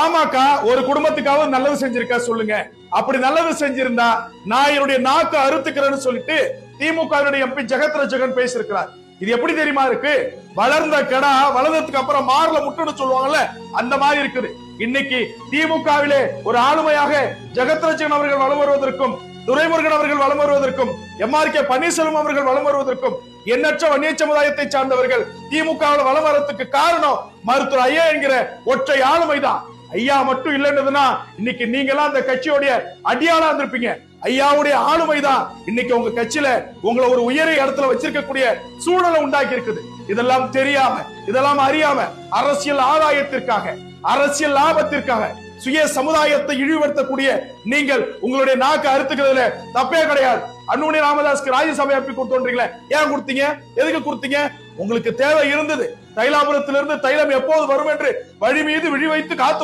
பாமக ஒரு குடும்பத்துக்காவது நல்லது செஞ்சிருக்கா சொல்லுங்க. அப்படி நல்லது செஞ்சிருந்தா நான் என்னுடைய நாக்கு அறுத்துக்கிறேன்னு சொல்லிட்டு திமுக எம்பி ஜெகத் ரட்சகன் பேசியிருக்கிறார். இது எப்படி தெரியுமா இருக்கு? வளர்ந்த கடா வளர்ந்ததுக்கு அப்புறம் மார்ல முட்டுன்னு சொல்லுவாங்கல்ல, அந்த மாதிரி இருக்குது. இன்னைக்கு திமுகவிலே ஒரு ஆளுமையாக ஜெகத் ரட்சகன் அவர்கள் வலம் வருவதற்கும், துரைமுருகன் அவர்கள் வலம் வருவதற்கும், எம்.ஆர்.கே. பன்னீர்செல்வம் அவர்கள் வலம் வருவதற்கும், எண்ணற்ற வன்னிய சமுதாயத்தை சார்ந்தவர்கள் திமுகவில் வலம் வரத்துக்கு காரணம் மருத்துவர் ஐயா என்கிற ஒற்றை ஆளுமைதான். ஐயா மட்டும் இல்லைன்னதுன்னா இன்னைக்கு நீங்க எல்லாம் அந்த கட்சியோடைய அடியாளா இருந்திருப்பீங்க. ஐயாவுடைய ஆளுமைதான் இன்னைக்கு உங்க கட்சியில உங்களை ஒரு உயரிய இடத்துல வச்சிருக்கக்கூடிய சூழலை உண்டாக்கி இருக்குது. இதெல்லாம் தெரியாம, இதெல்லாம் அறியாம, அரசியல் ஆதாயத்திற்காக, அரசியல் லாபத்திற்காக சுய சமுதாயத்தை இழிவுபடுத்தக்கூடிய நீங்கள் உங்களுடைய நாக்கு அறுத்துக்கிறதுல தப்பே கிடையாது. அன்புமணி ராமதாஸ்க்கு ராஜ்யசபை அப்பி கொடுத்தோன்றீங்களே, ஏன் கொடுத்தீங்க? எதுக்கு கொடுத்தீங்க? உங்களுக்கு தேவை இருந்தது. தைலாபுரத்திலிருந்து தைலம் எப்போது வரும் என்று வழி மீது விழி வைத்து காத்து